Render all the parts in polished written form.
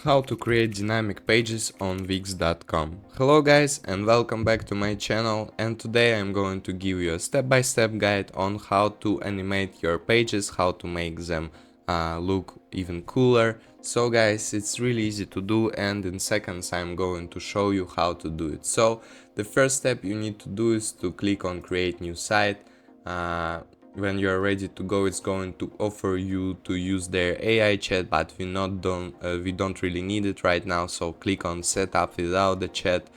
How to create dynamic pages on Wix.com. Hello guys and welcome back to my channel, and today I'm going to give you a step-by-step guide on how to animate your pages, how to make them look even cooler. So guys, it's really easy to do, and in seconds I'm going to show you how to do it. So the first step you need to do is to click on create new site. When you're ready to go, it's going to offer you to use their AI chat, but we don't really need it right now, so click on setup without the chat.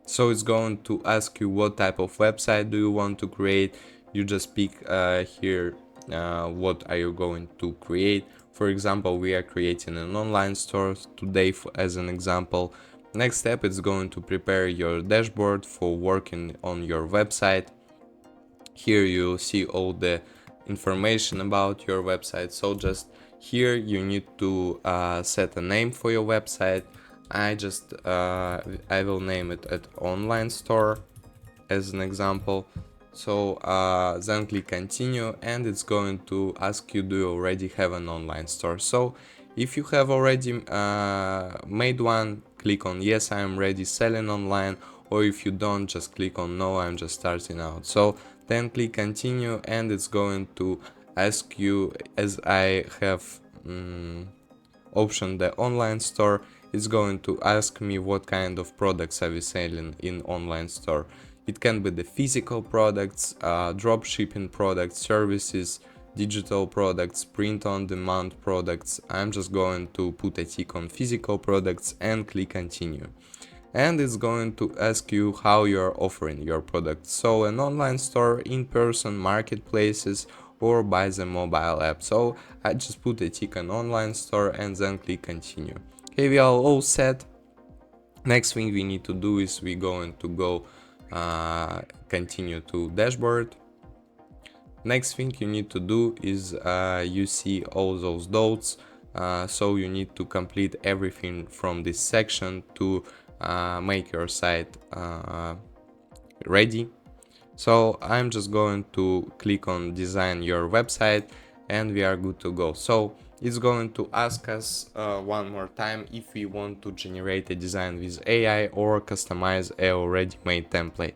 So it's going to ask you what type of website do you want to create. You just pick here what are you going to create. For example, we are creating an online store today as an example. Next step is going to prepare your dashboard for working on your website. Here you see all the information about your website, so just here you need to set a name for your website. I will name it at online store as an example. So then click continue, and it's going to ask you, do you already have an online store? So if you have already made one, click on yes, I am ready selling online, or if you don't, just click on no, I'm just starting out. So then click continue, and it's going to ask you, as I have option the online store, it's going to ask me what kind of products are we selling in online store. It can be the physical products, drop shipping products, services, digital products, print on demand products. I'm just going to put a tick on physical products and click continue. And it's going to ask you how you're offering your products. So an online store, in-person marketplaces, or by the mobile app. So I just put a tick on online store and then click continue. Okay, we are all set. Next thing we need to do is we're going to go continue to dashboard. Next thing you need to do is you see all those dots, so you need to complete everything from this section to make your site ready. So I'm just going to click on design your website, and we are good to go. So it's going to ask us one more time if we want to generate a design with AI or customize a already made template.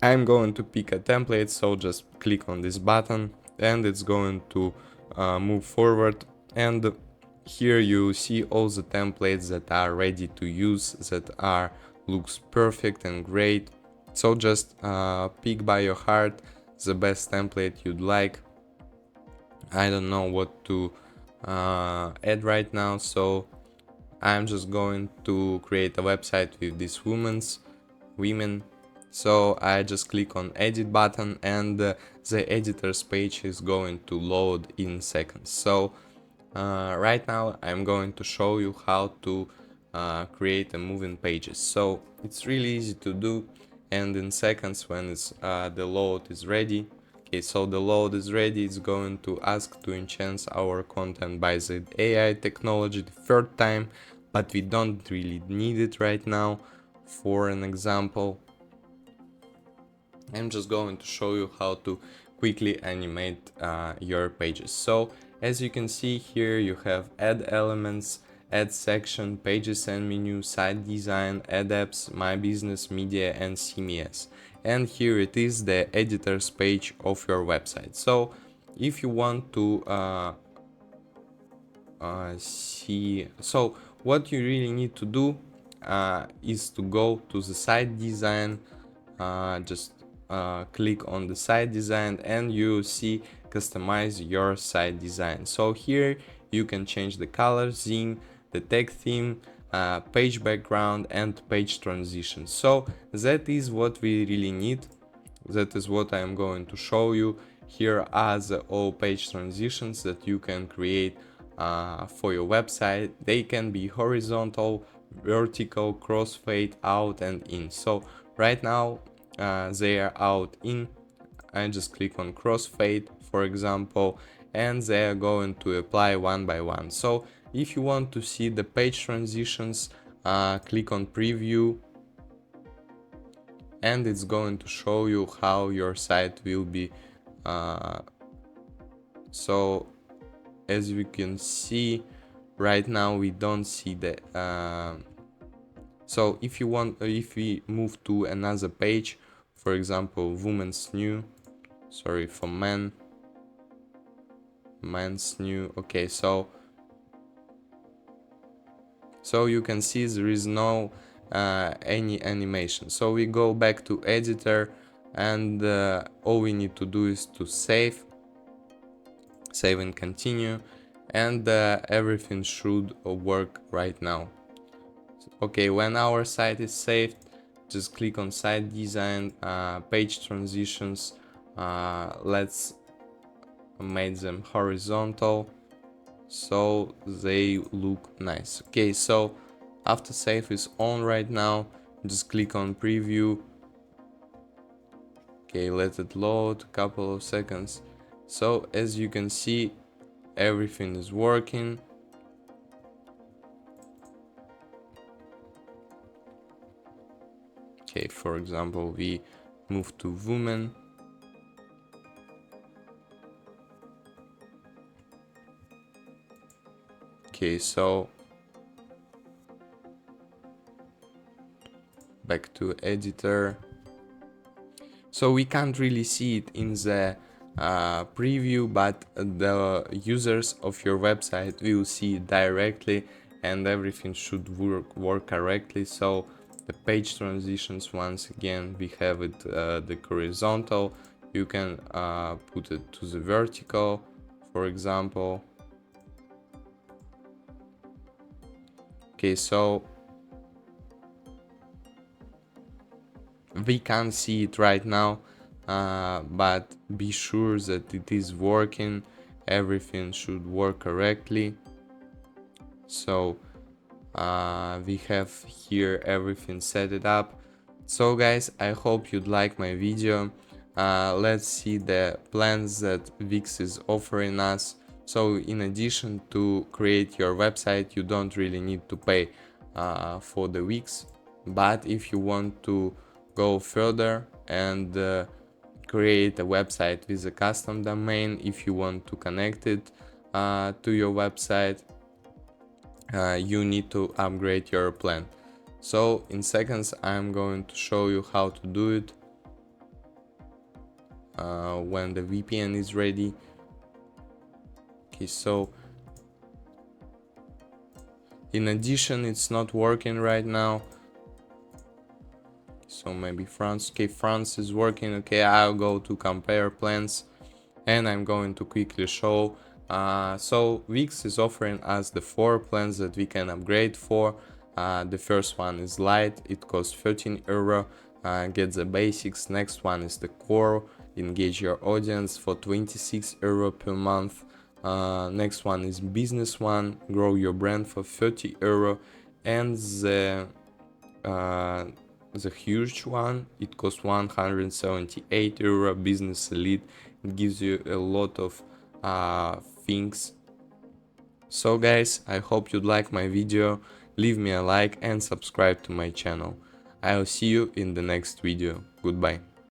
I'm going to pick a template, so just click on this button and it's going to move forward, and here you see all the templates that are ready to use, that are looks perfect and great. So just pick by your heart the best template you'd like. I don't know what to add right now, so I'm just going to create a website with these women. So I just click on edit button, and the editor's page is going to load in seconds. So right now I'm going to show you how to create a moving pages. So it's really easy to do, and in seconds when the load is ready. Okay, so the load is ready. It's going to ask to enhance our content by the AI technology the third time, but we don't really need it right now. For an example, I'm just going to show you how to quickly animate your pages. So as you can see here, you have add elements, add section, pages and menu, site design, add apps, my business, media, and CMS. And here it is, the editor's page of your website. So if you want to see, so what you really need to do is to go to the site design, just click on the site design, and you see customize your site design. So here you can change the color theme, the tag theme, page background, and page transition. So that is what we really need. That is what I am going to show you. Here are the all page transitions that you can create for your website. They can be horizontal, vertical, crossfade, out and in. So right now they are out in. I just click on crossfade, for example, and they are going to apply one by one. So if you want to see the page transitions, click on preview, and it's going to show you how your site will be. So as you can see, right now we don't see the so if you want, if we move to another page, for example women's new, sorry, for men's new, okay, so you can see there is no any animation. So we go back to editor, and all we need to do is to save and continue, and everything should work right now. Okay, when our site is saved, just click on site design, page transitions, let's make them horizontal so they look nice. Okay, so after save is on right now, just click on preview. Okay, let it load a couple of seconds. So as you can see, everything is working. Okay, for example, we move to women. Okay, so back to editor. So we can't really see it in the preview, but the users of your website will see it directly, and everything should work correctly. So the page transitions, once again, we have it the horizontal. You can put it to the vertical, for example. Okay, so we can't see it right now, but be sure that it is working. Everything should work correctly. So we have here everything set it up. So guys, I hope you'd like my video. Let's see the plans that Wix is offering us. So in addition to create your website, you don't really need to pay for the Wix, but if you want to go further and create a website with a custom domain, if you want to connect it to your website, you need to upgrade your plan. So in seconds I'm going to show you how to do it when the VPN is ready. Okay, so in addition, it's not working right now, so maybe France. Okay, France is working. Okay, I'll go to compare plans, and I'm going to quickly show. So Wix is offering us the 4 plans that we can upgrade for. The first one is light, it costs 13 euro, get the basics. Next one is the core, engage your audience, for 26 euro per month. Next one is business one, grow your brand, for 30 euro, and the huge one, it costs 178 euro, business elite. It gives you a lot of things. So guys, I hope you'd like my video. Leave me a like and subscribe to my channel. I'll see you in the next video. Goodbye.